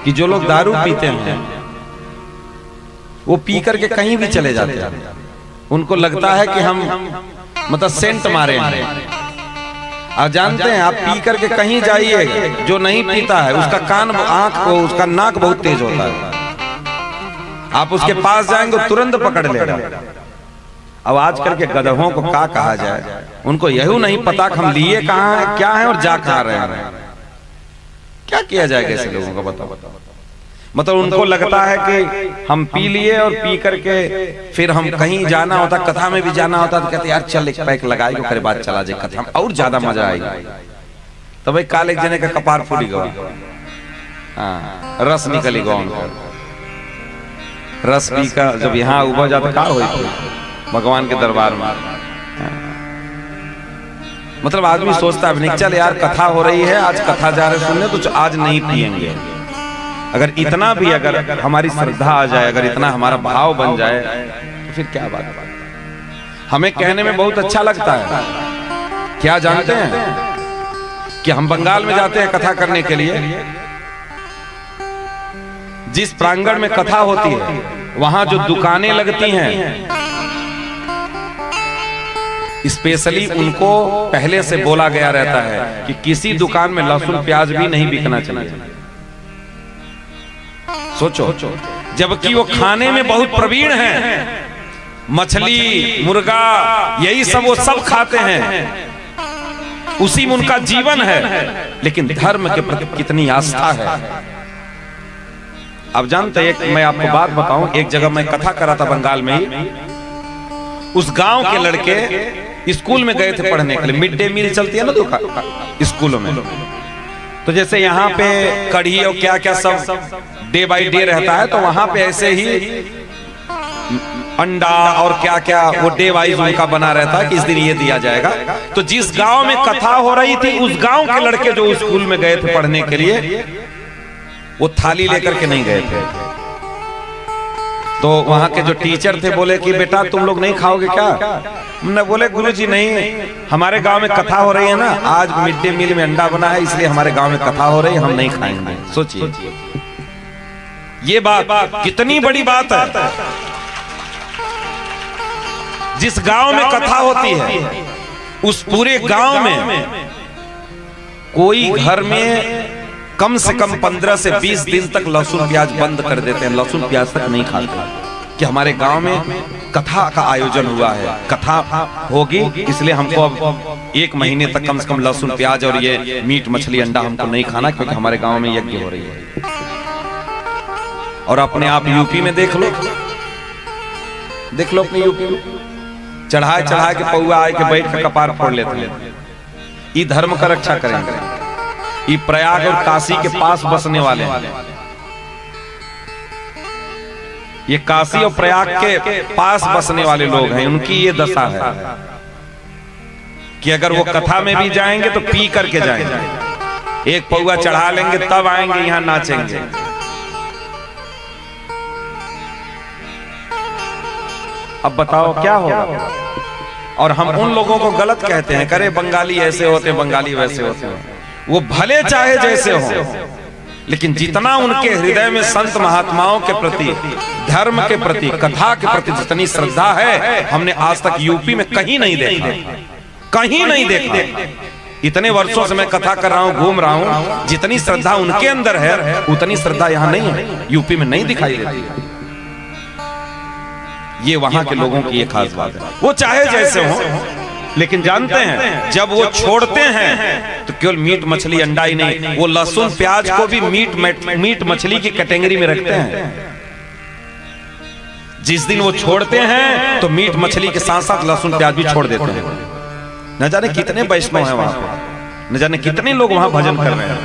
कि जो लोग दारू पीते हैं वो पी करके कहीं भी चले जाते हैं। उनको लगता है कि हम मतलब सेंट मारे हैं। आप जानते हैं, आप पी करके कहीं जाइए, जो नहीं पीता है उसका कान आंख उसका नाक बहुत तेज होता है। आप उसके पास जाएंगे तुरंत पकड़ लेगा। अब आजकल के गधों को क्या कहा जाए, उनको यही नहीं पता कि हम लिए कहाँ है, क्या है और जा कहाँ रहे हैं। क्या किया जाएगा ऐसे लोगों को, बताओ। मतलब उनको लगता है कि हम पी लिए और पी करके फिर हम कहीं जाना होता, कथा में भी जाना होता तो कहते यार चल एक पैक लगाएगा फिर बाद चला जाए कथा में, और ज्यादा मजा आएगा। तो भाई काले जने का कपार फूटी गवा, हाँ रस निकली गवा उनका। रस पी का जब यहाँ उबा जाता क्या हो भगवान के दरबार में। मतलब आदमी सोचता है नहीं चल यार कथा हो रही है, आज कथा जा रहे सुनने तो आज नहीं पिएंगे। अगर इतना भी अगर हमारी श्रद्धा आ जाए, अगर इतना हमारा भाव बन जाए तो फिर क्या बात। हमें कहने में बहुत अच्छा लगता है, क्या जानते हैं कि हम बंगाल में जाते हैं कथा करने के लिए। जिस प्रांगण में कथा होती है वहां जो दुकानें लगती हैं, स्पेशली उनको पहले से बोला गया रहता है कि किसी दुकान में लहसुन प्याज भी नहीं बिकना चाहिए। सोचो, जबकि वो खाने में बहुत प्रवीण हैं, मछली मुर्गा यही सब वो सब खाते हैं, उसी में उनका जीवन है, लेकिन धर्म के प्रति कितनी आस्था है। अब जानते हैं, मैं आपको बात बताऊं, एक जगह मैं कथा कर रहा था बंगाल में ही। उस गांव के लड़के स्कूल में गए थे पढ़ने के लिए। मिड डे मील चलती है ना दुकान स्कूलों में, तो जैसे यहाँ पे कढ़ी और क्या क्या सब डे बाय डे रहता है, तो वहां पे ऐसे ही अंडा और क्या क्या वो डे वाइज उनका बना रहता है कि इस दिन ये दिया जाएगा। तो जिस गांव में कथा हो रही थी उस गांव के लड़के जो स्कूल में गए थे पढ़ने के लिए, वो थाली लेकर के नहीं गए थे। तो वहां के जो टीचर थे बोले कि बेटा तुम लोग नहीं खाओगे क्या? हमने बोले गुरुजी नहीं, हमारे गांव में कथा हो रही है ना, आज मिड डे मील में अंडा बना है इसलिए हमारे गांव में कथा हो रही है, हम नहीं खाएंगे। सोचिए ये बात कितनी बड़ी बात है। जिस गांव में कथा होती है उस पूरे गांव में कोई घर में कम से कम 15 से 20 दिन तक लहसुन प्याज बंद कर देते हैं, लहसुन प्याज तक नहीं खाते कि हमारे गांव में कथा का आयोजन हुआ है, कथा होगी इसलिए हमको अब 1 महीने तक कम से कम लहसुन प्याज और ये मीट मछली अंडा हमको नहीं खाना, क्योंकि हमारे गांव में यज्ञ हो रही है। और अपने आप यूपी में देख लो अपने यूपी में चढ़ाए के पौआ आए के बैठ के कपार फोड़ लेते हैं। ये धर्म का रक्षा करेंगे। ये प्रयाग और काशी के पास बसने वाले हैं, ये काशी और प्रयाग के पास बसने वाले लोग हैं, उनकी ये दशा है कि अगर वो कथा में भी जाएंगे तो पी करके जाएंगे, एक पौआ चढ़ा लेंगे तब आएंगे यहां नाचेंगे। अब बताओ क्या होगा। और हम उन लोगों को गलत कहते हैं, करे बंगाली ऐसे होते, बंगाली वैसे होते हैं। वो भले चाहे जैसे हो, लेकिन जितना उनके हृदय में संत महात्माओं के प्रति, धर्म के प्रति, कथा के प्रति जितनी श्रद्धा है, हमने आज तक यूपी में कहीं नहीं देखा, कहीं नहीं देखा। इतने वर्षों से मैं कथा कर रहा हूँ, घूम रहा हूँ, जितनी श्रद्धा उनके अंदर है उतनी श्रद्धा यहाँ नहीं है, यूपी में नहीं दिखाई देती। ये वहां के लोगों की ये खास बात है। वो चाहे जैसे हो, लेकिन जानते हैं जब वो छोड़ते हैं तो केवल मीट मछली अंडा ही नहीं, वो लहसुन प्याज को भी मीट मछली की कैटेगरी में रखते हैं। जिस दिन वो छोड़ते हैं तो मीट मछली के साथ साथ लहसुन प्याज भी छोड़ देते हैं। न जाने कितने वैष्णव हैं वहां पर, न जाने कितने लोग वहां भजन कर रहे हैं।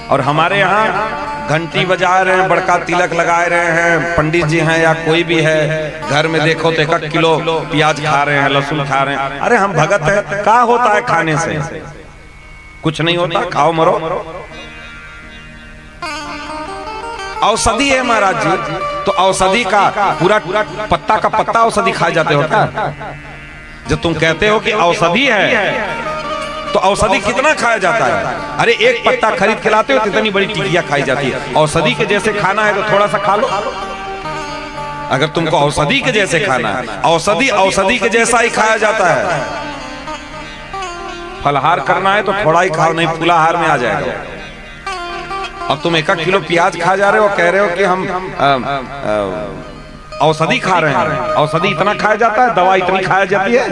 और हमारे यहाँ घंटी बजा रहे हैं, बड़का तिलक लगा रहे हैं, पंडित जी हैं या कोई भी है, घर में देखो तो 1 किलो प्याज खा रहे हैं, लहसुन खा रहे हैं। अरे हम भगत है, क्या होता है खाने से? कुछ नहीं होता, खाओ मरो। औषधि है महाराज जी, तो औषधि का पूरा पत्ता का पत्ता औषधि खाए जाते हो क्या? जब तुम कहते हो कि औषधि है तो औषधि कितना खाया जाता है? अरे एक पत्ता खरीद के लाते हो तो इतनी बड़ी टिकिया खाई जाती है। औषधि के जैसे खाना है तो थोड़ा सा खा लो। अगर तुमको औषधि के जैसे खाना है, औषधि के जैसा ही खाया जाता है। फलहार करना है तो थोड़ा ही खाओ, नहीं फूलाहार में आ जाएगा। अब तुम 1 किलो प्याज खा जा रहे हो, कह रहे हो कि हम औषधि खा रहे हैं। औषधि इतना खाया जाता है, दवा इतनी खाया जाती है।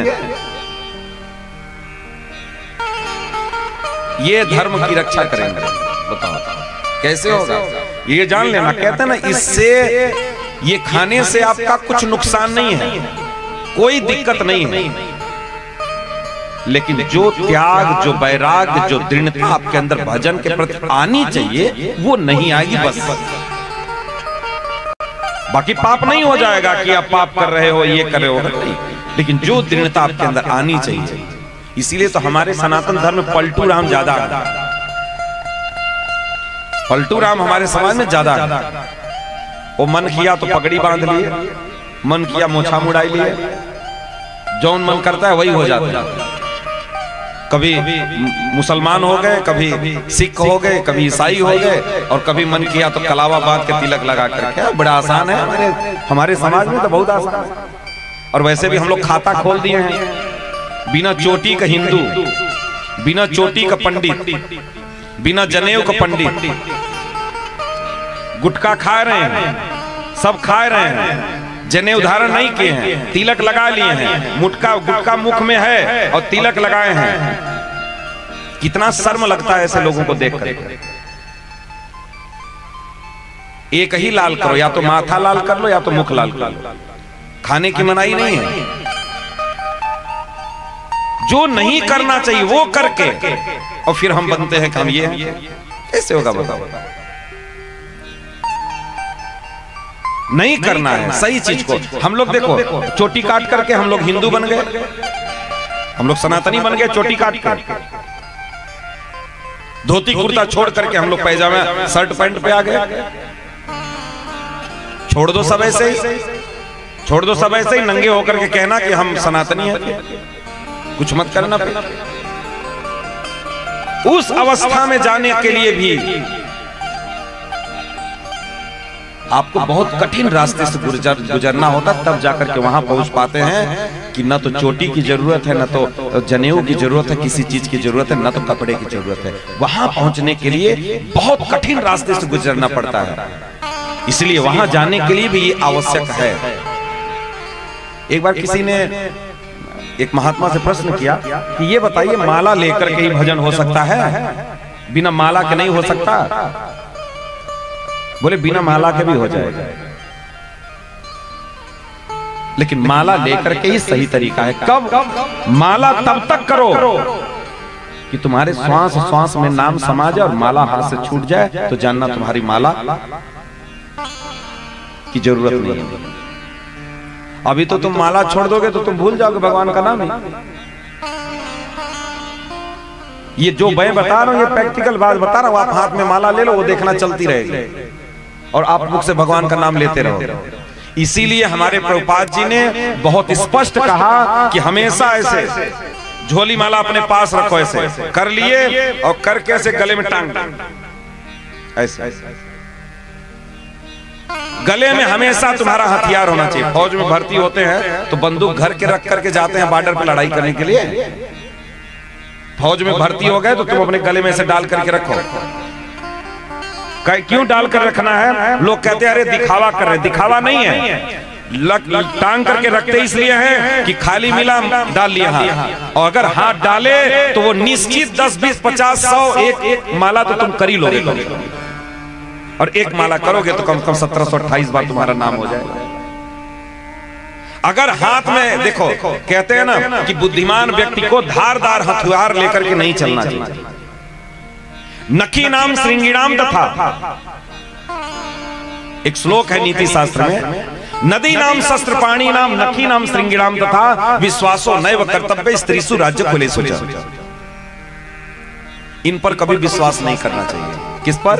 ये धर्म की रक्षा करेंगे, बताओ कैसे होगा? ये जान लेना। कहते हैं ना, इससे ये खाने से आपका कुछ नुकसान नहीं है, कोई दिक्कत नहीं है, लेकिन जो त्याग, जो वैराग्य, जो दृढ़ता आपके अंदर भजन के प्रति आनी चाहिए वो नहीं आएगी। बस बाकी पाप नहीं हो जाएगा कि आप पाप कर रहे हो, ये कर रहे हो, नहीं, लेकिन जो दृढ़ता आपके अंदर आनी चाहिए। इसीलिए तो हमारे सनातन धर्म में पलटू राम ज्यादा है। पलटू राम हमारे समाज में ज्यादा है। वो मन किया तो पगड़ी बांध लिए, मन किया मोछा मुड़ाई लिए, जौन मन करता है वही हो जाता है। कभी मुसलमान हो गए, कभी सिख हो गए, कभी ईसाई हो गए, और कभी मन किया तो कलावा बांध के तिलक लगा कर। क्या बड़ा आसान है हमारे समाज में, तो बहुत आसान है। और वैसे भी हम लोग खाता खोल दिए हैं। बिना चोटी का हिंदू, बिना चोटी का पंडित, बिना जनेऊ का पंडित, गुटखा खा रहे हैं, सब खा रहे हैं, जनेऊ धारण नहीं किए हैं, तिलक लगा लिए हैं, गुटखा मुख में है और तिलक लगाए हैं। कितना शर्म लगता है ऐसे लोगों को देखकर। एक ही लाल करो, या तो माथा लाल कर लो या तो मुख लाल कर लो। खाने की मनाही नहीं है। जो नहीं करना चाहिए वो करके और फिर हम बनते हैं कि हम ये हैं। कैसे होगा बताओ? नहीं करना है सही चीज को। हम लोग देखो, चोटी काट करके हम लोग हिंदू बन गए, हम लोग सनातनी बन गए। चोटी काट कर, धोती कुर्ता छोड़ करके हम लोग पैजामा शर्ट पैंट पे आ गए। छोड़ दो सब ऐसे ही, छोड़ दो सब ऐसे ही, नंगे होकर के कहना कि हम सनातनी हैं, कुछ मत करना। उस अवस्था में जाने के लिए भी आपको बहुत कठिन रास्ते से गुजरना होता, तब जाकर के वहां पहुंच पाते हैं कि न तो चोटी की जरूरत है, न तो जनेऊ की जरूरत है, किसी चीज की जरूरत है, न तो कपड़े की जरूरत है। वहां पहुंचने के लिए बहुत कठिन रास्ते से गुजरना पड़ता है। इसलिए वहां जाने के लिए भी ये आवश्यक है। एक बार किसी ने एक महात्मा से प्रश्न किया कि ये बताइए, माला लेकर के ही भजन हो सकता है? बिना माला के नहीं हो सकता? बोले बिना माला के भी हो जाएगा, लेकिन माला लेकर के ही सही तरीका है। कब? माला तब तक करो कि तुम्हारे श्वास श्वास में नाम समा जाए और माला हाथ से छूट जाए तो जानना तुम्हारी माला की जरूरत नहीं है। अभी तो तुम माला छोड़ दोगे तो तुम भूल जाओगे भगवान का नाम ही। ये जो मैं बता रहा हूं, ये प्रैक्टिकल बात बता रहा हूं। आप हाथ में माला ले लो, वो देखना चलती रहेगी और आप मुख से भगवान का नाम लेते रहो। इसीलिए हमारे प्रभुपाद जी ने बहुत स्पष्ट कहा कि हमेशा ऐसे झोली माला अपने पास रखो, ऐसे कर लिए और करके ऐसे गले में टांग, ऐसे गले में हमेशा तुम्हारा हथियार होना चाहिए। फौज में भर्ती होते हैं तो बंदूक घर के रख करके जाते हैं बॉर्डर पर लड़ाई करने के लिए। फौज में भर्ती हो गए तो तुम अपने गले में से डाल करके रखो। क्यों डाल कर रखना है? लोग कहते हैं अरे दिखावा कर रहे। दिखावा नहीं है, टांग करके रखते इसलिए हैं कि खाली मिला डाल लिया हाथ, और अगर हाथ डाले तो वो निश्चित 10, 20, 50, 100 एक माला तो तुम कर ही लोगे, और एक माला करोगे तो कम से कम 1728 बार तुम्हारा नाम हो जाएगा। अगर हाथ में देखो, कहते हैं ना कि बुद्धिमान व्यक्ति को धारदार हथियार लेकर के नहीं चलना चाहिए। नखी नाम श्रृंगिणाम तथा, एक श्लोक है नीति शास्त्र में, नदी नाम शस्त्र पाणी नाम नखी नाम श्रृंगिणाम तथा विश्वासो नैव कर्तव्य स्त्रीसु राज्य कुलेषु च। इन पर कभी विश्वास नहीं करना चाहिए। किस पर?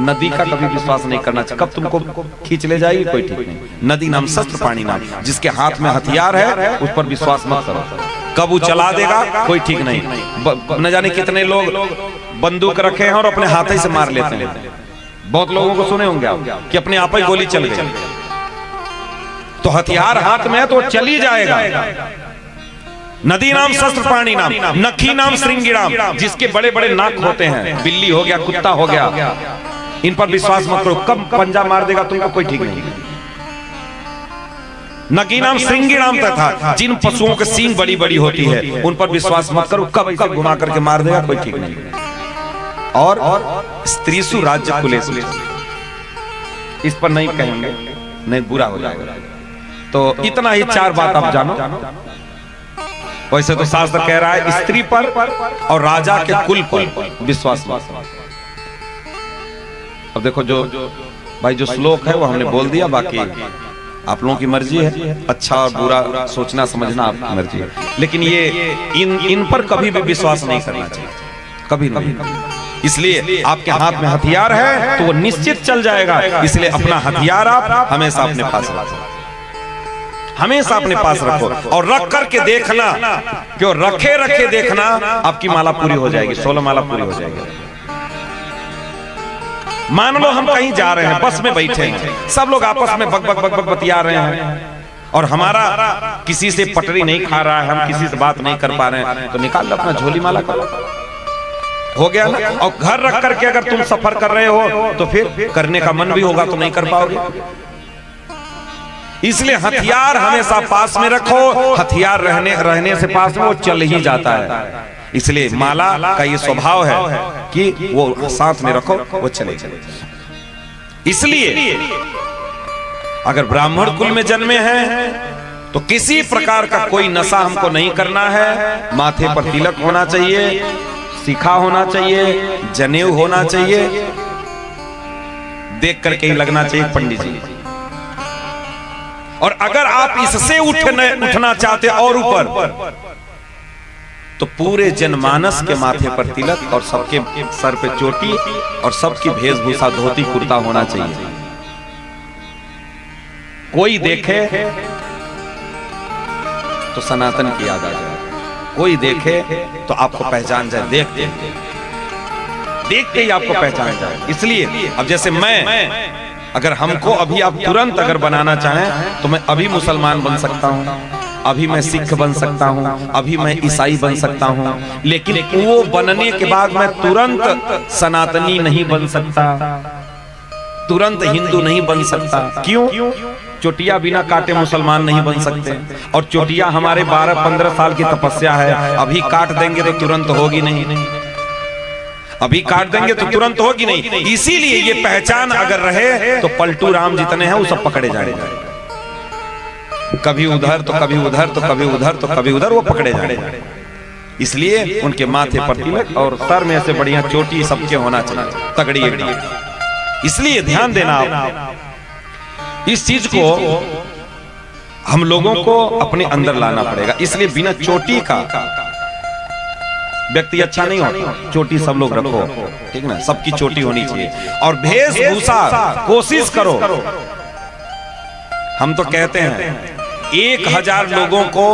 नदी का कभी विश्वास नहीं करना चाहिए। कब तुमको खींच ले जाएगी कोई ठीक नहीं। नदी नाम शस्त्र पाणी नाम, जिसके हाथ में हथियार है उस पर विश्वास मत करो। कब वो चला देगा कोई ठीक नहीं। न जाने कितने लोग बंदूक रखे हैं और अपने हाथ ही से मार लेते हैं। बहुत लोगों को सुने होंगे आप कि अपने आप ही गोली चल गई। तो हथियार हाथ में है तो चल ही जाएगा। नदी नाम शस्त्र प्राणी नाम, नखी नाम श्रृंगी नाम, जिसके बड़े बड़े नाक होते हैं, बिल्ली हो गया, कुत्ता हो गया, इन पर विश्वास मत करो। कब पंजा मार देगा तुमको कोई ठीक नहीं। नकी नाम श्रृंगी नाम तथा जिन पशुओं के सींग बड़ी बड़ी होती है उन पर विश्वास मत करो, कब कब घुमा करके मार देगा कोई ठीक नहीं। और स्त्रीसु राज्य कुलेसु, इस पर नहीं कहेंगे, नहीं बुरा हो जाएगा। तो इतना ही 4 बात आप जानो। वैसे तो शास्त्र कह रहा है स्त्री पर और राजा के कुल पर विश्वास मत। अब देखो जो भाई जो श्लोक है वो हमने बोल दिया, बाकी आप लोगों की मर्जी है, अच्छा और बुरा सोचना समझना आपकी मर्जी है। लेकिन ये इन पर कभी भी विश्वास नहीं करना चाहिए, कभी नहीं। इसलिए आपके हाथ में हथियार है तो वो निश्चित चल जाएगा। इसलिए अपना हथियार आप हमेशा अपने पास रखो, हमेशा अपने पास रखो और रख करके देखना, क्यों रखे रखे देखना आपकी माला पूरी हो जाएगी, 16 माला पूरी हो जाएगी। मान लो हम कहीं जा रहे हैं, बस में बैठे हैं, सब लोग आपस में बक बक बक बक बतिया रहे हैं और हमारा किसी से पटरी नहीं खा रहा है, हम किसी से बात नहीं कर पा रहे हैं, तो निकाल लो अपना झोली माला करो, हो गया ना। और घर रख करके अगर तुम सफर कर रहे हो तो फिर करने का मन भी होगा तो नहीं कर पाओगे। इसलिए हथियार हमेशा पास में रखो, हथियार रहने से पास में वो चल ही जाता है। इसलिए माला का ये स्वभाव है कि वो साथ में रखो, वो चले चले। इसलिए अगर ब्राह्मण कुल में जन्मे हैं तो किसी प्रकार का कोई नशा हमको नहीं करना है। माथे पर तिलक होना चाहिए, शिखा होना चाहिए, जनेऊ होना चाहिए, देख करके ही लगना चाहिए पंडित जी। और अगर आप इससे उठना चाहते और ऊपर तो पूरे जनमानस के माथे पर तिलक और सबके सर पे चोटी और सबकी वेशभूषा धोती कुर्ता होना चाहिए। कोई देखे तो सनातन की याद आ जाए, कोई देखे तो आपको पहचान जाए, देखते ही आपको पहचान जाए। इसलिए अब जैसे मैं, अगर हमको अभी आप तुरंत अगर बनाना चाहें तो मैं अभी मुसलमान बन सकता हूं, अभी मैं सिख बन सकता हूं, अभी मैं ईसाई बन सकता हूं, लेकिन वो बनने के बाद मैं तुरंत सनातनी नहीं बन सकता, तुरंत हिंदू नहीं बन सकता। क्यों? चोटिया बिना काटे मुसलमान नहीं बन सकते, और चोटिया हमारे 12-15 साल की तपस्या है। अभी काट देंगे तो तुरंत होगी नहीं, अभी काट देंगे तो तुरंत होगी नहीं। इसीलिए ये पहचान अगर रहे तो पलटू राम जितने हैं वो सब पकड़े जाएंगे, कभी उधर तो कभी उधर तो कभी उधर तो कभी उधर, वो पकड़े जाएंगे। इसलिए उनके माथे पर तिलक और सर में से बढ़िया चोटी सबके होना चाहिए, तगड़ी एकदम। इसलिए ध्यान देना आप, इस चीज को हम लोगों को अपने अंदर लाना पड़ेगा। इसलिए बिना चोटी का व्यक्ति अच्छा नहीं होता। चोटी सब लोग रखो, ठीक ना, सबकी चोटी होनी चाहिए। और वेशभूषा कोशिश करो, हम तो कहते हैं 1000 लोगों को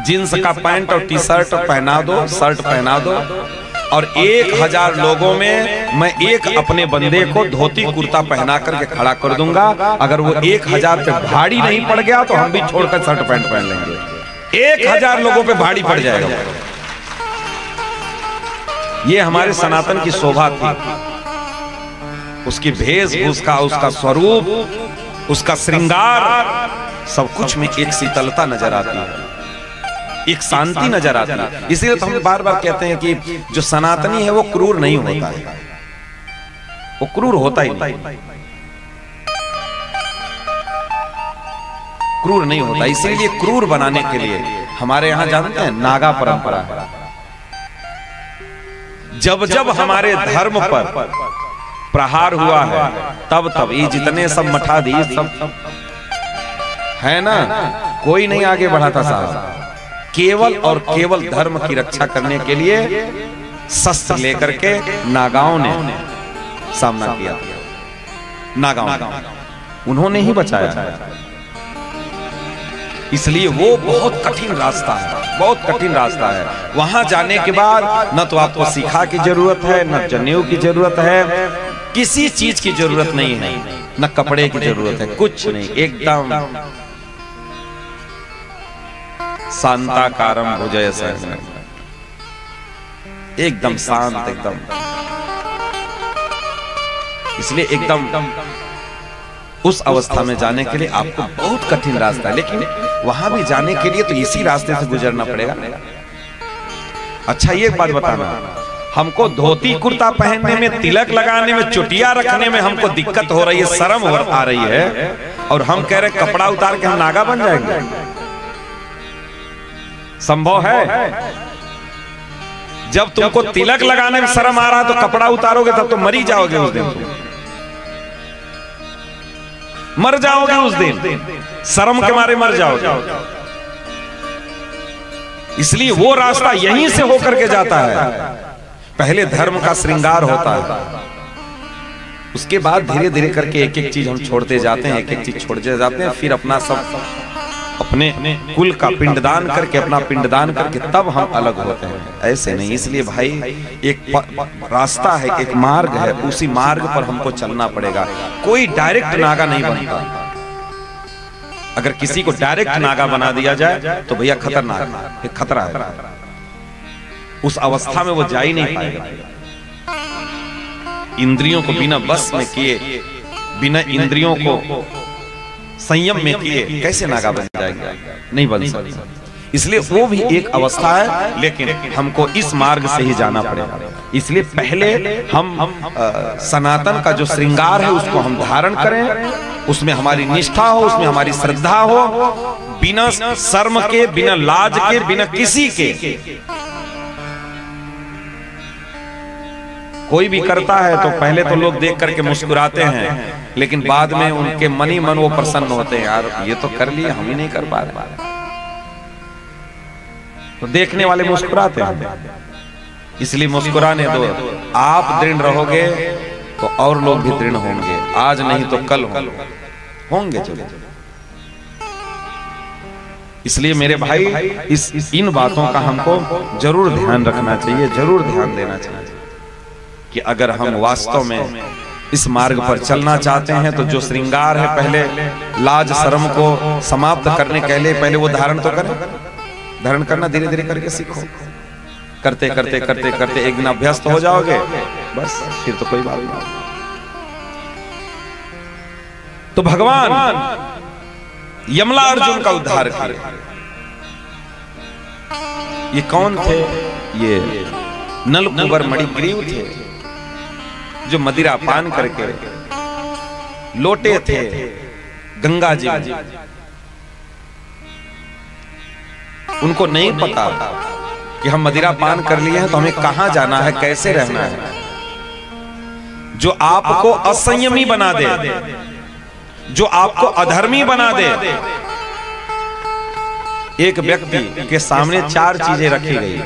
जींस का पैंट और टी शर्ट पहना दो, शर्ट पहना दो, और 1000 लोगों में मैं एक अपने बंदे को धोती कुर्ता पहना करके खड़ा कर दूंगा। अगर वो 1000 पे भारी नहीं पड़ गया तो हम भी छोड़कर शर्ट पैंट पहन लेंगे। 1000 लोगों पे भारी पड़ जाएगा। ये हमारे सनातन की शोभा थी, उसकी वेशभूषा, उसका स्वरूप, उसका श्रृंगार, सब कुछ में एक शीतलता नजर आती है, एक शांति नजर आती है। इसलिए तो हम बार बार कहते हैं कि जो सनातनी है वो क्रूर नहीं होता है, वो क्रूर होता ही नहीं, क्रूर नहीं होता। इसीलिए क्रूर बनाने के लिए हमारे यहाँ जानते हैं नागा परंपरा है। जब जब हमारे धर्म पर प्रहार हुआ है तब तब ये जितने सब मठाधीश सब है ना, कोई नहीं आगे बढ़ा था साहब। केवल और केवल धर्म की रक्षा करने के लिए शस्त्र लेकर के नागाओं ने सामना किया। नागाओं उन्होंने ही बचाया, इसलिए वो बहुत कठिन रास्ता है। बहुत कठिन रास्ता है। वहां जाने के बाद न तो आपको सीखा की जरूरत है, न जनेऊ की जरूरत है, किसी चीज की जरूरत नहीं है, न कपड़े की जरूरत है, कुछ नहीं, एकदम शांताकारम भुजय शयनम, एकदम शांत, एकदम। इसलिए एकदम उस अवस्था में जाने के लिए आपको बहुत कठिन रास्ता है, लेकिन वहां भी जाने के लिए तो इसी रास्ते से गुजरना पड़ेगा। अच्छा, ये बात बताना, हमको धोती कुर्ता पहनने में, तिलक लगाने में, चुटिया रखने में हमको दिक्कत हो रही है, शर्म आ रही है, और हम कह रहे कपड़ा उतार के हम नागा बन जाएंगे? संभव है? जब तुमको तिलक लगाने में शर्म आ रहा है तो कपड़ा उतारोगे तब तो मरी जाओगे उस दिन, तुम मर जाओगे उस दिन, शर्म के मारे मर जाओगे। इसलिए वो रास्ता यहीं से होकर के जाता है। पहले धर्म का श्रृंगार होता है, उसके बाद धीरे धीरे करके एक एक चीज हम छोड़ते जाते हैं, एक एक चीज छोड़ते जाते हैं, फिर अपना सब अपने कुल का पिंडदान करके, अपना पिंडदान करके तब हम अलग होते हैं, ऐसे नहीं। इसलिए भाई एक रास्ता है, एक मार्ग है, उसी मार्ग पर हमको चलना पड़ेगा। कोई डायरेक्ट नागा नहीं बनता। अगर किसी को डायरेक्ट नागा बना दिया जाए तो भैया खतरनाक, एक खतरा है, उस अवस्था में वो जा ही नहीं पाएगा। इंद्रियों को बिना बस में किए, बिना इंद्रियों को संयम में किए कैसे नागा बन जाएगा? नहीं बन सकता। इसलिए वो भी एक अवस्था है, लेकिन हमको इस मार्ग से ही जाना पड़ेगा। इसलिए पहले हम सनातन का जो श्रृंगार है उसको हम धारण करें, उसमें हमारी निष्ठा हो, उसमें हमारी श्रद्धा हो, बिना शर्म के, बिना लाज के, बिना किसी के। कोई भी करता है तो पहले तो लोग देख करके मुस्कुराते हैं, लेकिन बाद में उनके मन ही मन वो प्रसन्न होते हैं, यार ये तो कर लिए, हम ही नहीं कर पा रहे, तो देखने वाले मुस्कुराते हैं। इसलिए मुस्कुराने दो, आप दृढ़ रहोगे तो और लोग भी दृढ़ होंगे, आज नहीं तो कल होंगे। चलो, इसलिए मेरे भाई इन बातों का हमको जरूर ध्यान रखना चाहिए, जरूर ध्यान देना चाहिए कि अगर हम वास्तव में इस मार्ग पर चलना चाहते हैं तो जो श्रृंगार है, पहले लाज शर्म को समाप्त करने के लिए पहले वो धारण तो करें। धारण करना धीरे धीरे करके सीखो, करते करते करते करते एक दिन अभ्यस्त हो जाओगे, बस फिर तो कोई बात नहीं। तो भगवान यमला अर्जुन का उद्धार किए। ये कौन थे? ये नलकुबर मणिग्रीव थे, जो मदिरा पान करके लौटे थे गंगा जी। उनको नहीं पता कि हम मदिरा पान कर लिए हैं तो हमें कहां जाना है, कैसे रहना है। जो आपको असंयमी बना दे, जो आपको अधर्मी बना दे। एक व्यक्ति के सामने 4 चीजें रखी गई,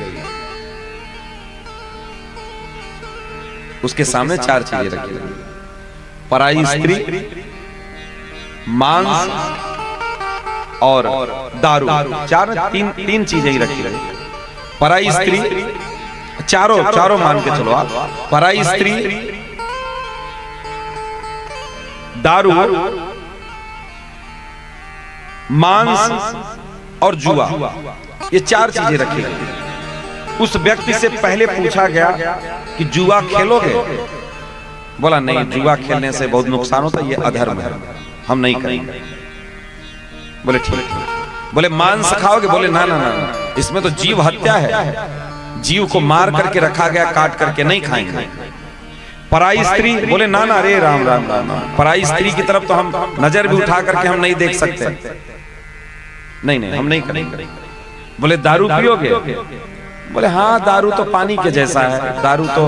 उसके सामने 4 चीजें रखी गई, पराई स्त्री, मांस और दारू। तीन चीजें ही रखी गई। पराई स्त्री, चारों मान के चलो आप, पराई स्त्री, दारू, मांस और जुआ, ये 4 चीजें रखी गई। उस व्यक्ति से पहले पूछा गया कि जुआ खेलोगे? बोला नहीं, जुआ खेलने से बहुत नुकसान होता है, ये अधर्म है, हम नहीं करेंगे। बोले ठीक है। बोले मांस खाओगे? बोले ना ना ना, इसमें तो जीव हत्या है, जीव को मार करके रखा गया, काट करके, नहीं खाएंगे। पराई स्त्री? बोले ना ना, रे राम राम राम, पराई स्त्री की तरफ तो हम नजर भी उठा करके हम नहीं देख सकते, नहीं नहीं हम नहीं करेंगे। बोले दारू पियोगे? बोले हाँ, दारू तो पानी के जैसा है, दारू तो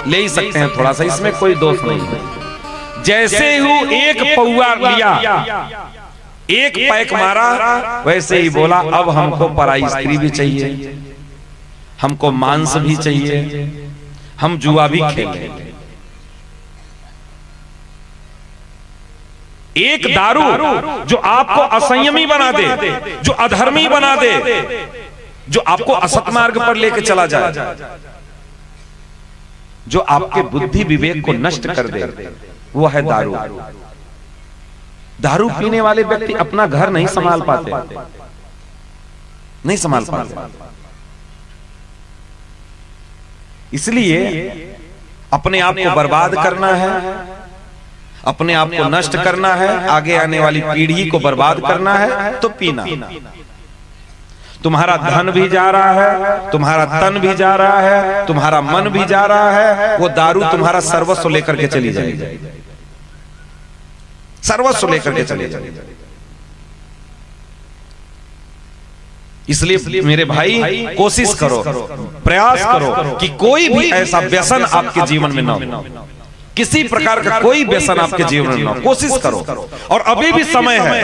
ले ही सकते हैं थोड़ा सा, इसमें कोई दोष नहीं है। जैसे ही एक पौआ लिया, एक पैक मारा, वैसे ही बोला अब हमको पराई स्त्री भी चाहिए, हमको मांस भी चाहिए, हम जुआ भी खेलेंगे। एक दारू जो आपको असंयमी बना दे, जो अधर्मी बना दे, जो आपको असत मार्ग पर लेके चला जाए, जो आपके बुद्धि विवेक को नष्ट कर दे, वो है दारू। दारू पीने वाले व्यक्ति अपना घर नहीं संभाल पाते, नहीं संभाल पाते। इसलिए अपने आप को बर्बाद करना है, अपने आप को नष्ट करना है, आगे आने वाली पीढ़ी को बर्बाद करना है, तो पीना। तुम्हारा धन भी जा रहा है, तुम्हारा तन भी जा रहा है, तुम्हारा मन भी जा रहा है। वो दारू तुम्हारा सर्वस्व लेकर के चली जाएगी, सर्वस्व लेकर के चली जाएगी। इसलिए मेरे भाई कोशिश करो, प्रयास करो कि कोई भी ऐसा व्यसन आपके जीवन में ना हो, किसी प्रकार का कोई व्यसन आपके जीवन में ना हो। कोशिश करो, और अभी भी समय है,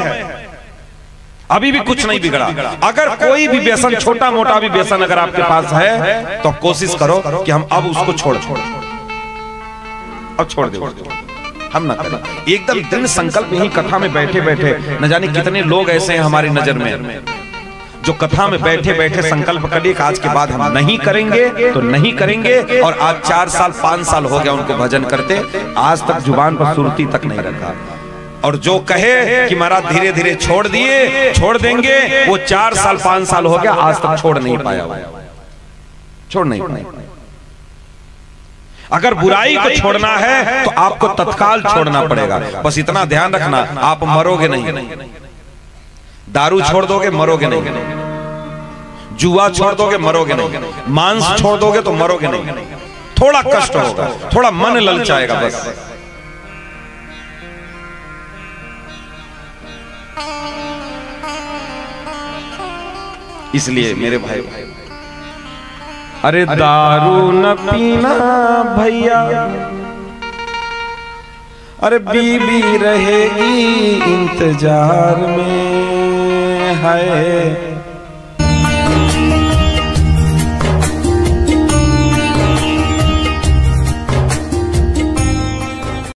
अभी भी कुछ नहीं बिगड़ा। अगर कोई भी व्यसन, छोटा मोटा भी व्यसन अगर आपके पास है, तो कोशिश करो कि हम अब उसको छोड़ दो, हम ना करें। एकदम दृढ़ संकल्प यही कथा में बैठे बैठे, न जाने कितने लोग ऐसे हैं हमारी नजर में जो कथा में बैठे बैठे संकल्प करे कि आज के बाद हम नहीं करेंगे तो नहीं करेंगे, और आज 4 साल 5 साल हो गया उनको भजन करते, आज तक जुबान पर सुरती तक नहीं रखा। और जो कहे कि महाराज धीरे धीरे छोड़ दिए, छोड़ देंगे, वो 4 साल 5 साल हो गया आज तक छोड़ नहीं पाया, छोड़ नहीं पाया। अगर बुराई को छोड़ना है तो आपको तत्काल छोड़ना पड़ेगा। बस इतना ध्यान रखना, आप मरोगे नहीं। दारू छोड़ दोगे मरोगे नहीं, जुआ छोड़ दोगे मरोगे नहीं, मांस छोड़ दोगे तो मरोगे नहीं। थोड़ा कष्ट होगा, थोड़ा मन ललचाएगा बस। इसलिए मेरे भाई, अरे दारू न पीना भैया, अरे बीबी रहेगी इंतजार में, है